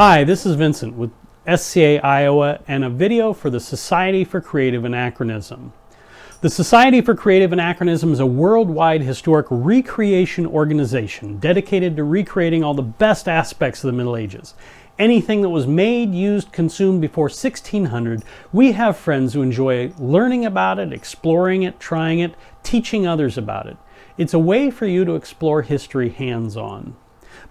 Hi, this is Vincent with SCA Iowa and a video for the Society for Creative Anachronism. The Society for Creative Anachronism is a worldwide historic recreation organization dedicated to recreating all the best aspects of the Middle Ages. Anything that was made, used, consumed before 1600, we have friends who enjoy learning about it, exploring it, trying it, teaching others about it. It's a way for you to explore history hands-on.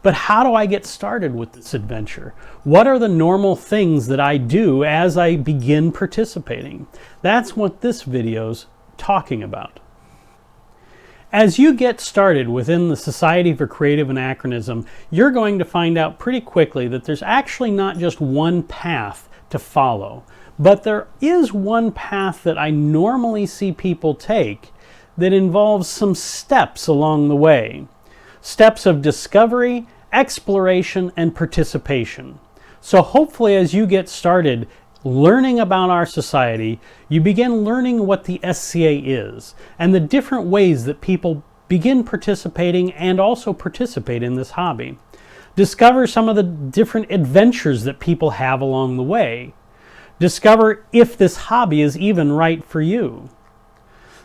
But how do I get started with this adventure? What are the normal things that I do as I begin participating? That's what this video's talking about. As you get started within the Society for Creative Anachronism, you're going to find out pretty quickly that there's actually not just one path to follow, but there is one path that I normally see people take that involves some steps along the way. Steps of discovery, exploration, and participation. So hopefully as you get started learning about our society, you begin learning what the SCA is and the different ways that people begin participating and also participate in this hobby. Discover some of the different adventures that people have along the way. Discover if this hobby is even right for you.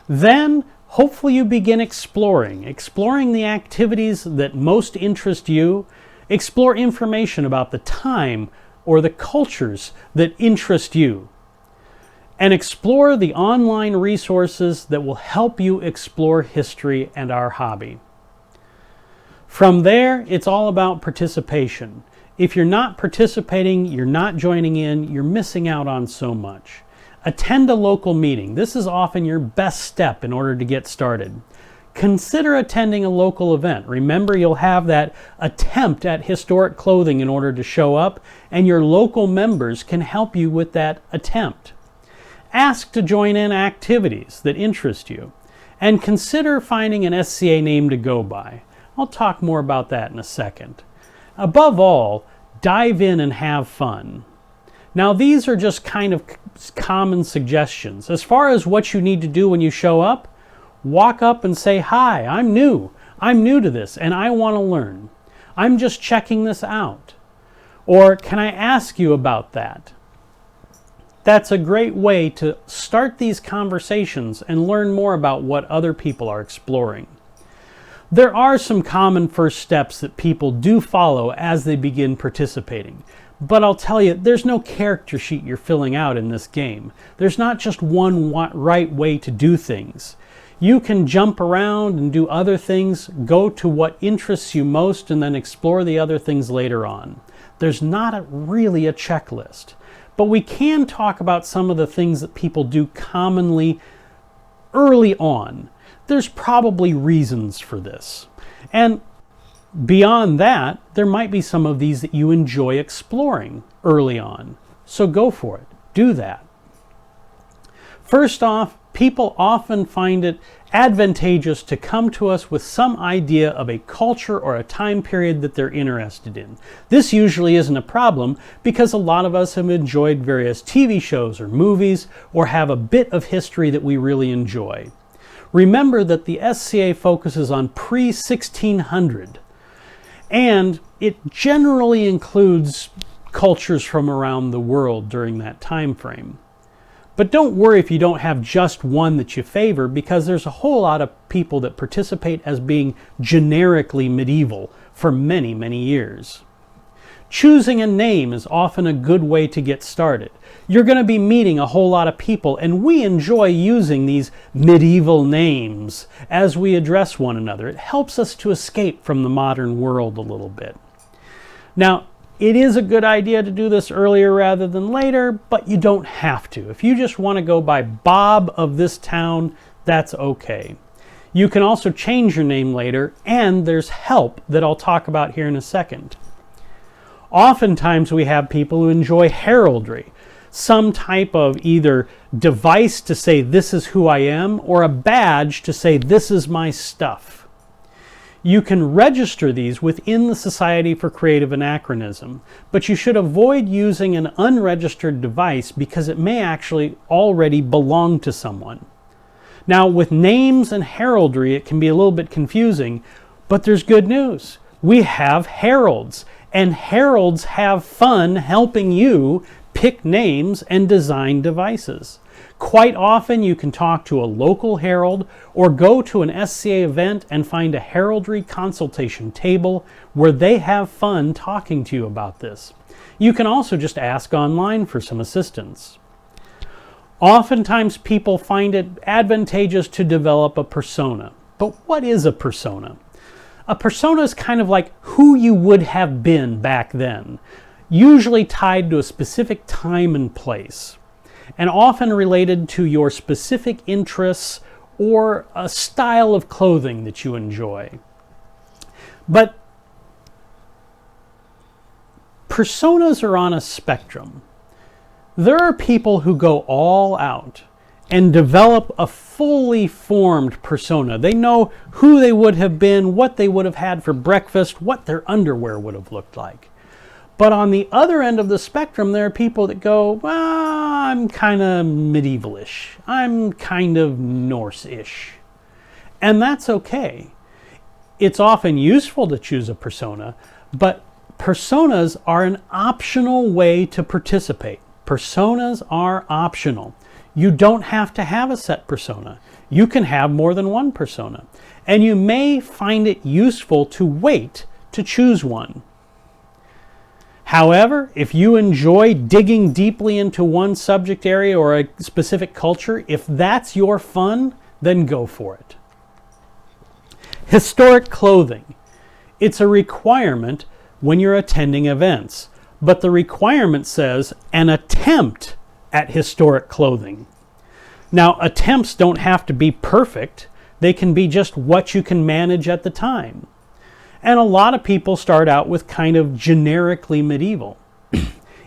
Then hopefully you begin exploring the activities that most interest you, explore information about the time or the cultures that interest you, and explore the online resources that will help you explore history and our hobby. From there, it's all about participation. If you're not participating, you're not joining in, you're missing out on so much. Attend a local meeting. This is often your best step in order to get started. Consider attending a local event. Remember, you'll have that attempt at historic clothing in order to show up, and your local members can help you with that attempt. Ask to join in activities that interest you, and consider finding an SCA name to go by. I'll talk more about that in a second. Above all, dive in and have fun. Now, these are just kind of common suggestions. As far as what you need to do when you show up, walk up and say, "Hi, I'm new. I'm new to this and I want to learn. I'm just checking this out." Or, "Can I ask you about that?" That's a great way to start these conversations and learn more about what other people are exploring. There are some common first steps that people do follow as they begin participating. But I'll tell you, there's no character sheet you're filling out in this game. There's not just one right way to do things. You can jump around and do other things, go to what interests you most, and then explore the other things later on. There's not really a checklist. But we can talk about some of the things that people do commonly early on. There's probably reasons for this. And beyond that, there might be some of these that you enjoy exploring early on. So go for it. Do that. First off, people often find it advantageous to come to us with some idea of a culture or a time period that they're interested in. This usually isn't a problem because a lot of us have enjoyed various TV shows or movies or have a bit of history that we really enjoy. Remember that the SCA focuses on pre-1600. And it generally includes cultures from around the world during that time frame. But don't worry if you don't have just one that you favor, because there's a whole lot of people that participate as being generically medieval for many, many years. Choosing a name is often a good way to get started. You're going to be meeting a whole lot of people, and we enjoy using these medieval names as we address one another. It helps us to escape from the modern world a little bit. Now, it is a good idea to do this earlier rather than later, but you don't have to. If you just want to go by Bob of this town, that's okay. You can also change your name later, and there's help that I'll talk about here in a second. Oftentimes we have people who enjoy heraldry, some type of either device to say this is who I am or a badge to say this is my stuff. You can register these within the Society for Creative Anachronism, but you should avoid using an unregistered device because it may actually already belong to someone. Now, with names and heraldry, it can be a little bit confusing, but there's good news. we have heralds, and heralds have fun helping you pick names and design devices. Quite often you can talk to a local herald or go to an SCA event and find a heraldry consultation table where they have fun talking to you about this. You can also just ask online for some assistance. Oftentimes people find it advantageous to develop a persona. But what is a persona? A persona is kind of like who you would have been back then, usually tied to a specific time and place, and often related to your specific interests or a style of clothing that you enjoy. But personas are on a spectrum. There are people who go all out and develop a fully formed persona. They know who they would have been, what they would have had for breakfast, what their underwear would have looked like. But on the other end of the spectrum, there are people that go, well, I'm kind of medievalish. I'm kind of Norse-ish. And that's okay. It's often useful to choose a persona, but personas are an optional way to participate. Personas are optional. You don't have to have a set persona. You can have more than one persona. And you may find it useful to wait to choose one. However, if you enjoy digging deeply into one subject area or a specific culture, if that's your fun, then go for it. Historic clothing. It's a requirement when you're attending events, but the requirement says an attempt at historic clothing. Now, attempts don't have to be perfect. They can be just what you can manage at the time. And a lot of people start out with kind of generically medieval.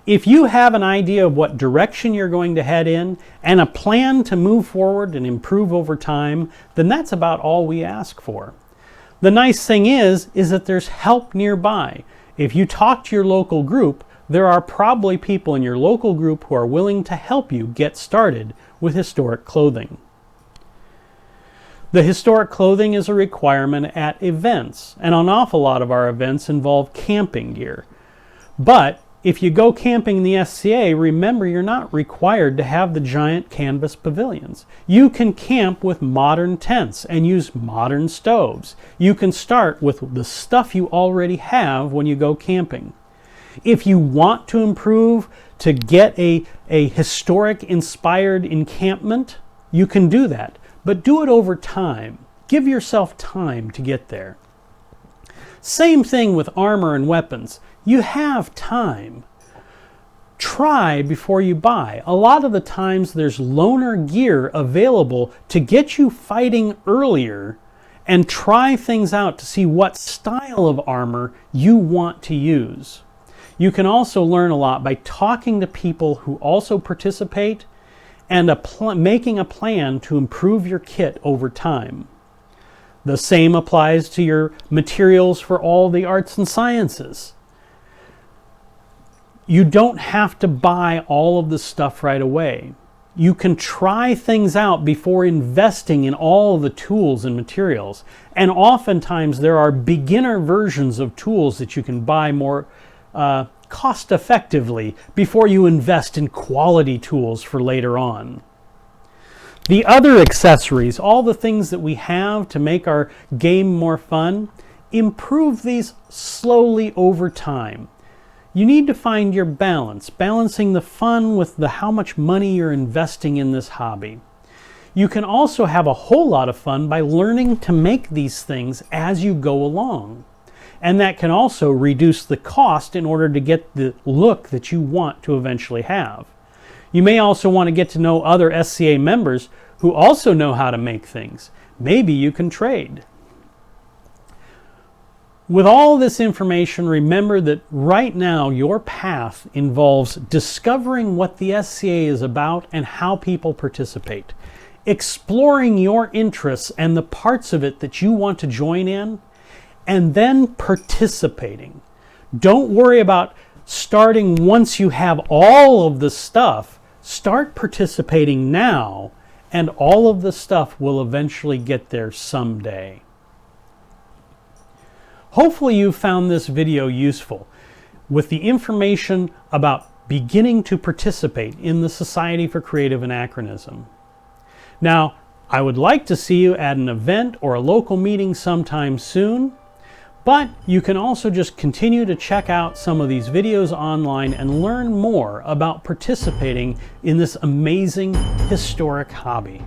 If you have an idea of what direction you're going to head in and a plan to move forward and improve over time, then that's about all we ask for. The nice thing is that there's help nearby. If you talk to your local group, there are probably people in your local group who are willing to help you get started with historic clothing. The historic clothing is a requirement at events, and an awful lot of our events involve camping gear. But if you go camping in the SCA, remember you're not required to have the giant canvas pavilions. You can camp with modern tents and use modern stoves. You can start with the stuff you already have when you go camping. If you want to improve to get a historic inspired encampment, you can do that. But do it over time. Give yourself time to get there. Same thing with armor and weapons. You have time. Try before you buy. A lot of the times there's loaner gear available to get you fighting earlier and try things out to see what style of armor you want to use. You can also learn a lot by talking to people who also participate and making a plan to improve your kit over time. The same applies to your materials for all the arts and sciences. You don't have to buy all of the stuff right away. You can try things out before investing in all of the tools and materials. And oftentimes there are beginner versions of tools that you can buy more cost effectively before you invest in quality tools for later on. The other accessories, all the things that we have to make our game more fun, improve these slowly over time. You need to find your balance, balancing the fun with how much money you're investing in this hobby. You can also have a whole lot of fun by learning to make these things as you go along. And that can also reduce the cost in order to get the look that you want to eventually have. You may also want to get to know other SCA members who also know how to make things. Maybe you can trade. With all this information, remember that right now your path involves discovering what the SCA is about and how people participate, exploring your interests and the parts of it that you want to join in, and then participating. Don't worry about starting once you have all of the stuff. Start participating now, and all of the stuff will eventually get there someday. Hopefully you found this video useful with the information about beginning to participate in the Society for Creative Anachronism. Now, I would like to see you at an event or a local meeting sometime soon, but you can also just continue to check out some of these videos online and learn more about participating in this amazing historic hobby.